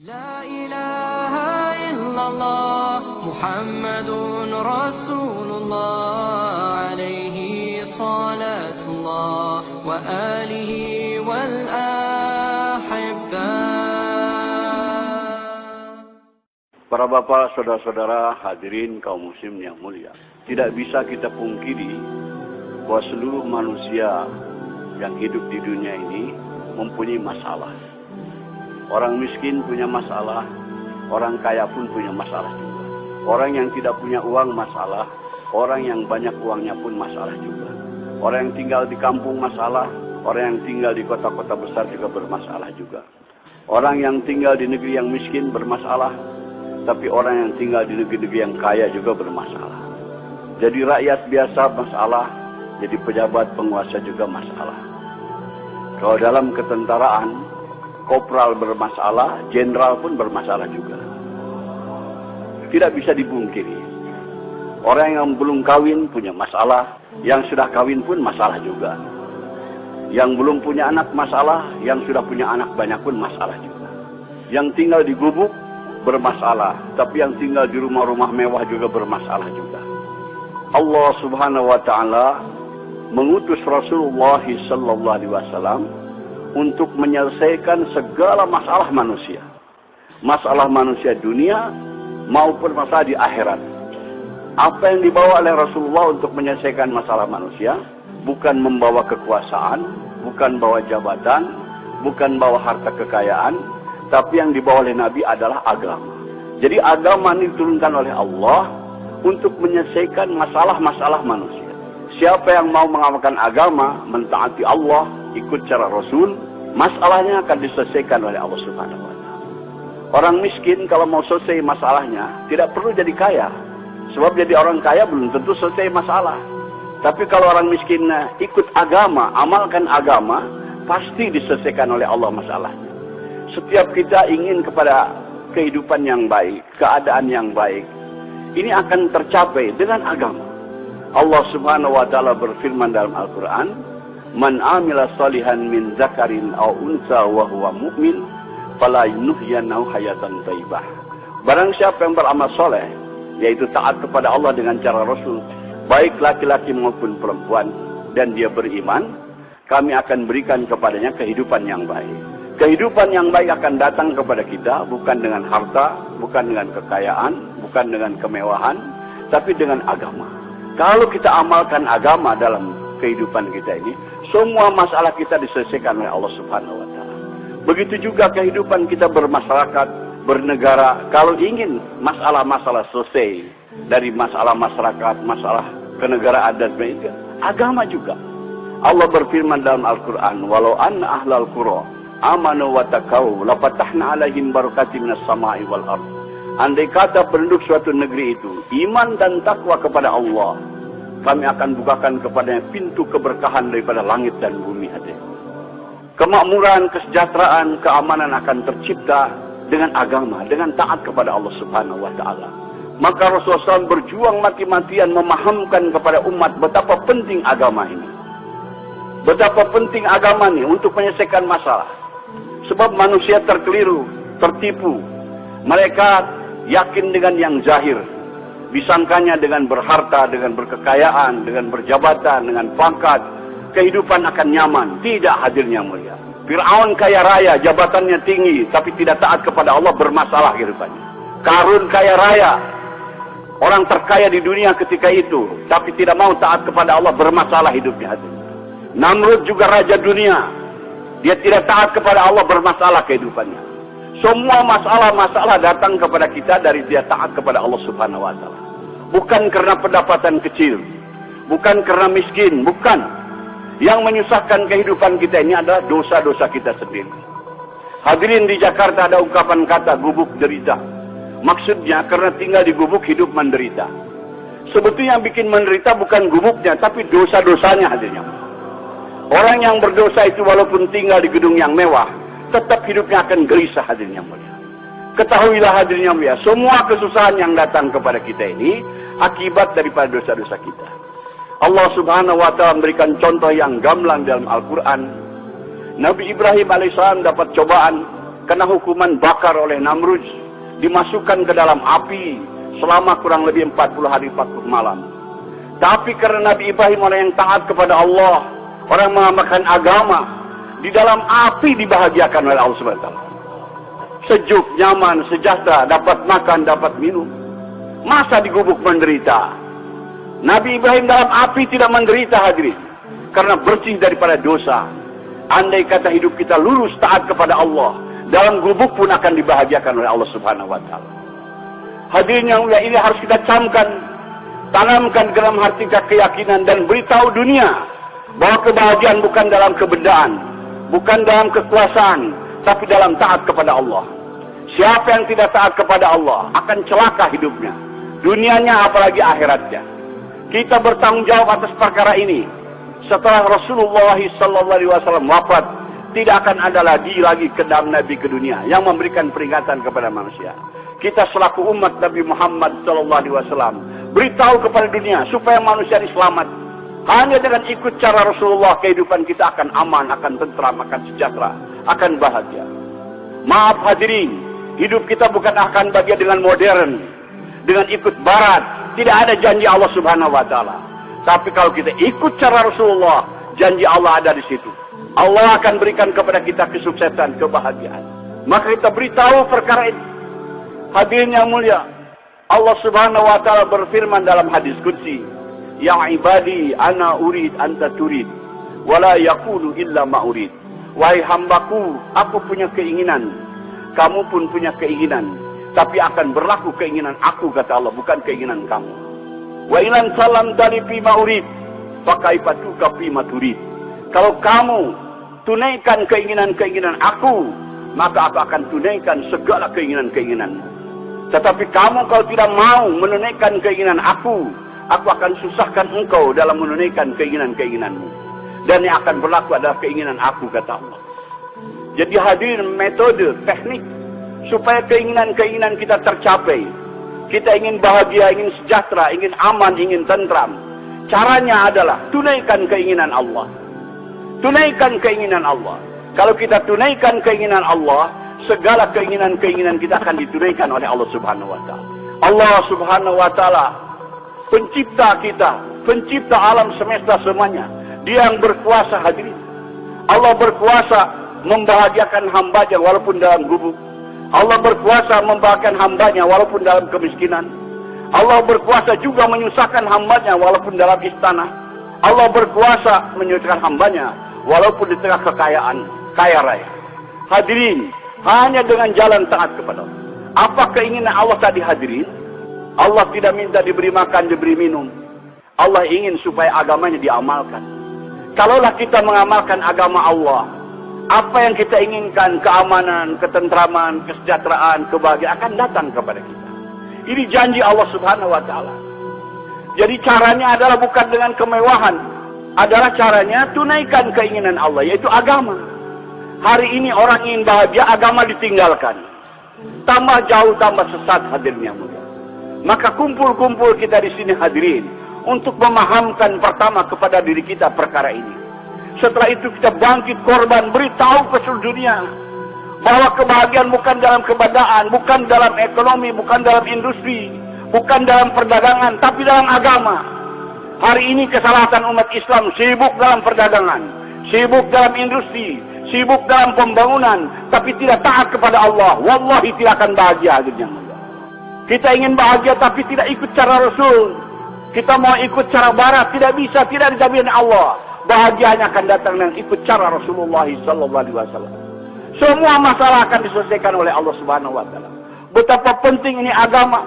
La ilaha illallah Muhammadun Rasulullah alaihi salatullah wa alihi wal ahibbah. Para bapak, saudara-saudara, hadirin kaum muslim yang mulia. Tidak bisa kita pungkiri bahwa seluruh manusia yang hidup di dunia ini mempunyai masalah. Orang miskin punya masalah, orang kaya pun punya masalah juga. Orang yang tidak punya uang masalah, orang yang banyak uangnya pun masalah juga. Orang yang tinggal di kampung masalah, orang yang tinggal di kota-kota besar juga bermasalah juga. Orang yang tinggal di negeri yang miskin bermasalah, tapi orang yang tinggal di negeri-negeri yang kaya juga bermasalah. Jadi rakyat biasa masalah, jadi pejabat penguasa juga masalah. Kalau dalam ketentaraan, kopral bermasalah, jenderal pun bermasalah juga. Tidak bisa dipungkiri. Orang yang belum kawin punya masalah, yang sudah kawin pun masalah juga. Yang belum punya anak masalah, yang sudah punya anak banyak pun masalah juga. Yang tinggal di gubuk bermasalah, tapi yang tinggal di rumah-rumah mewah juga bermasalah juga. Allah Subhanahu wa taala mengutus Rasulullah sallallahu alaihi wasallam untuk menyelesaikan segala masalah manusia. Masalah manusia dunia maupun masalah di akhirat. Apa yang dibawa oleh Rasulullah untuk menyelesaikan masalah manusia, bukan membawa kekuasaan, bukan bawa jabatan, bukan bawa harta kekayaan, tapi yang dibawa oleh Nabi adalah agama. Jadi agama ini diturunkan oleh Allah untuk menyelesaikan masalah-masalah manusia. Siapa yang mau mengamalkan agama, mentaati Allah, ikut cara Rasul, masalahnya akan diselesaikan oleh Allah Subhanahu wa taala. Orang miskin kalau mau selesai masalahnya, tidak perlu jadi kaya. Sebab jadi orang kaya belum tentu selesai masalah. Tapi kalau orang miskin ikut agama, amalkan agama, pasti diselesaikan oleh Allah masalahnya. Setiap kita ingin kepada kehidupan yang baik, keadaan yang baik, ini akan tercapai dengan agama. Allah Subhanahu wa taala berfirman dalam Al-Qur'an, "Man 'amila shalihan min dzakarin aw unsa wa huwa mu'min, fala yuhyiyannahu hayatan thayyibah." Barang siapa yang beramal soleh, yaitu taat kepada Allah dengan cara Rasul, baik laki-laki maupun perempuan, dan dia beriman, kami akan berikan kepadanya kehidupan yang baik. Kehidupan yang baik akan datang kepada kita bukan dengan harta, bukan dengan kekayaan, bukan dengan kemewahan, tapi dengan agama. Kalau kita amalkan agama dalam kehidupan kita ini, semua masalah kita diselesaikan oleh Allah Subhanahu wa taala. Begitu juga kehidupan kita bermasyarakat, bernegara. Kalau ingin masalah-masalah selesai dari masalah masyarakat, masalah kenegaraan dan sebagainya, agama juga. Allah berfirman dalam Al-Qur'an, "Walau anna ahlal qura amanu wa taqaw la fatahna 'alaihim barakatim minas sama'i wal ardh." Andai kata penduduk suatu negeri itu iman dan takwa kepada Allah, kami akan bukakan kepadanya pintu keberkahan daripada langit dan bumi. Kemakmuran, kesejahteraan, keamanan akan tercipta dengan agama, dengan taat kepada Allah Subhanahu wa taala. Maka Rasulullah SAW berjuang mati-matian memahamkan kepada umat betapa penting agama ini. Betapa penting agama ini untuk menyelesaikan masalah. Sebab manusia terkeliru, tertipu. Mereka yakin dengan yang zahir. Disangkanya dengan berharta, dengan berkekayaan, dengan berjabatan, dengan pangkat, kehidupan akan nyaman. Tidak, hadirnya mulia. Fir'aun kaya raya, jabatannya tinggi, tapi tidak taat kepada Allah, bermasalah kehidupannya. Qarun kaya raya, orang terkaya di dunia ketika itu, tapi tidak mau taat kepada Allah, bermasalah hidupnya. Namrud juga raja dunia, dia tidak taat kepada Allah, bermasalah kehidupannya. Semua masalah-masalah datang kepada kita dari dia taat kepada Allah Subhanahu wa taala. Bukan karena pendapatan kecil, bukan karena miskin, bukan. Yang menyusahkan kehidupan kita ini adalah dosa-dosa kita sendiri. Hadirin, di Jakarta ada ungkapan kata gubuk derita. Maksudnya karena tinggal di gubuk hidup menderita. Sebetulnya yang bikin menderita bukan gubuknya, tapi dosa-dosanya hadirnya. Orang yang berdosa itu walaupun tinggal di gedung yang mewah, tetap hidupnya akan gelisah, hadirnya mulia. Ketahuilah hadirnya mulia, semua kesusahan yang datang kepada kita ini akibat daripada dosa-dosa kita. Allah Subhanahu wa taala memberikan contoh yang gamblang dalam Al-Qur'an. Nabi Ibrahim alaihissalam dapat cobaan kena hukuman bakar oleh Namrud, dimasukkan ke dalam api selama kurang lebih 40 hari 40 malam. Tapi karena Nabi Ibrahim orang yang taat kepada Allah, orang mengamalkan agama, di dalam api dibahagiakan oleh Allah SWT. Sejuk, nyaman, sejahtera, dapat makan, dapat minum. Masa di gubuk menderita? Nabi Ibrahim dalam api tidak menderita, hadirin, karena bersih daripada dosa. Andai kata hidup kita lurus taat kepada Allah, dalam gubuk pun akan dibahagiakan oleh Allah Subhanahu wa taala. Hadirin yang mulia, ini harus kita camkan, tanamkan dalam hati kita keyakinan dan beritahu dunia bahwa kebahagiaan bukan dalam kebendaan, bukan dalam kekuasaan, tapi dalam taat kepada Allah. Siapa yang tidak taat kepada Allah akan celaka hidupnya, dunianya apalagi akhiratnya. Kita bertanggung jawab atas perkara ini. Setelah Rasulullah SAW wafat, tidak akan ada lagi kedam Nabi ke dunia yang memberikan peringatan kepada manusia. Kita selaku umat Nabi Muhammad SAW beritahu kepada dunia supaya manusia ini selamat. Hanya dengan ikut cara Rasulullah, kehidupan kita akan aman, akan tentram, akan sejahtera, akan bahagia. Maaf hadirin, hidup kita bukan akan bahagia dengan modern, dengan ikut barat. Tidak ada janji Allah Subhanahu wa taala. Tapi kalau kita ikut cara Rasulullah, janji Allah ada di situ. Allah akan berikan kepada kita kesuksesan, kebahagiaan. Maka kita beritahu perkara ini. Hadirin yang mulia, Allah Subhanahu wa taala berfirman dalam hadis qudsi, "Ya ibadi, ana urid anta turid, wala yakunu illa ma urid." Wahai hambaku, aku punya keinginan, kamu pun punya keinginan, tapi akan berlaku keinginan aku, kata Allah, bukan keinginan kamu. Wa ilan salam dari pima urid, fakaifatuka pima turid. Kalau kamu tunaikan keinginan-keinginan aku, maka aku akan tunaikan segala keinginan-keinginanmu. Tetapi kamu kalau tidak mau menunaikan keinginan aku akan susahkan engkau dalam menunaikan keinginan-keinginanmu. Dan yang akan berlaku adalah keinginan aku, kata Allah. Jadi hadirin, metode, teknik supaya keinginan-keinginan kita tercapai. Kita ingin bahagia, ingin sejahtera, ingin aman, ingin tentram. Caranya adalah tunaikan keinginan Allah. Tunaikan keinginan Allah. Kalau kita tunaikan keinginan Allah, segala keinginan-keinginan kita akan ditunaikan oleh Allah Subhanahu wa taala. Allah Subhanahu wa taala pencipta kita, pencipta alam semesta semuanya. Dia yang berkuasa, hadirin. Allah berkuasa membahagiakan hambanya walaupun dalam gubuk. Allah berkuasa membahagiakan hambanya walaupun dalam kemiskinan. Allah berkuasa juga menyusahkan hambanya walaupun dalam istana. Allah berkuasa menyusahkan hambanya walaupun di tengah kekayaan, kaya raya. Hadirin, hanya dengan jalan taat kepada Allah. Apa keinginan Allah tadi, hadirin? Allah tidak minta diberi makan, diberi minum. Allah ingin supaya agamanya diamalkan. Kalaulah kita mengamalkan agama Allah, apa yang kita inginkan, keamanan, ketentraman, kesejahteraan, kebahagiaan akan datang kepada kita. Ini janji Allah Subhanahu wa taala. Jadi caranya adalah bukan dengan kemewahan, adalah caranya tunaikan keinginan Allah, yaitu agama. Hari ini orang ingin bahagia, agama ditinggalkan. Tambah jauh, tambah sesat, hadirin yang mulia. Maka kumpul-kumpul kita di sini, hadirin, untuk memahamkan pertama kepada diri kita perkara ini. Setelah itu kita bangkit korban, beritahu ke seluruh dunia bahwa kebahagiaan bukan dalam kebendaan, bukan dalam ekonomi, bukan dalam industri, bukan dalam perdagangan, tapi dalam agama. Hari ini kesalahan umat Islam sibuk dalam perdagangan, sibuk dalam industri, sibuk dalam pembangunan, tapi tidak taat kepada Allah. Wallahi tidak akan bahagia. Kita ingin bahagia tapi tidak ikut cara Rasul. Kita mau ikut cara barat, tidak bisa, tidak dijamin Allah. Bahagianya akan datang dengan ikut cara Rasulullah SAW. Semua masalah akan diselesaikan oleh Allah Subhanahu wa taala. Betapa penting ini agama.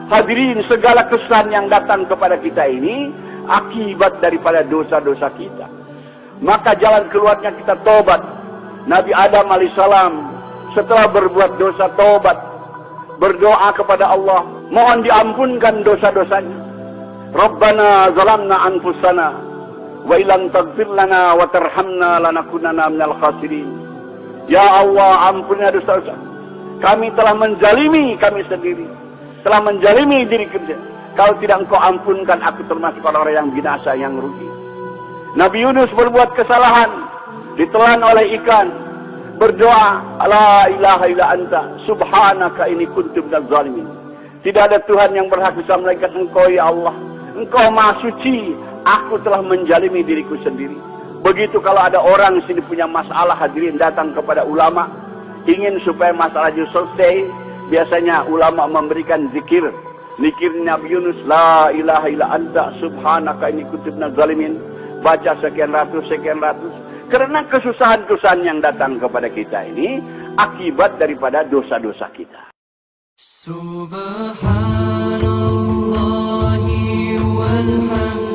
Hadirin, segala kesusahan yang datang kepada kita ini akibat daripada dosa-dosa kita. Maka jalan keluarnya kita tobat. Nabi Adam alaihissalam setelah berbuat dosa tobat, berdoa kepada Allah, mohon diampunkan dosa-dosanya. Rabbana zalamna anfusana wa illam taghfir lana wa tarhamna lanakunanna minal khasirin. Ya Allah, ampunilah dosa-dosa. Kami telah menzalimi kami sendiri, telah menzalimi diri kita. Kalau tidak Engkau ampunkan, aku termasuk orang-orang yang binasa, yang rugi. Nabi Yunus berbuat kesalahan, ditelan oleh ikan. berdoa, la ilaha illa anta, subhanaka inni kuntu minaz zalimin. Tidak ada Tuhan yang berhak bisa melainkan Engkau ya Allah. Engkau maha suci, aku telah menjalimi diriku sendiri. Begitu kalau ada orang sini punya masalah, hadirin datang kepada ulama, ingin supaya masalah itu selesai, biasanya ulama memberikan zikir. Zikir Nabi Yunus, la ilaha illa anta, subhanaka inni kuntu minaz zalimin. Baca sekian ratus. Karena kesusahan-kesusahan yang datang kepada kita ini akibat daripada dosa-dosa kita. Subhanallahi walhamdulillah.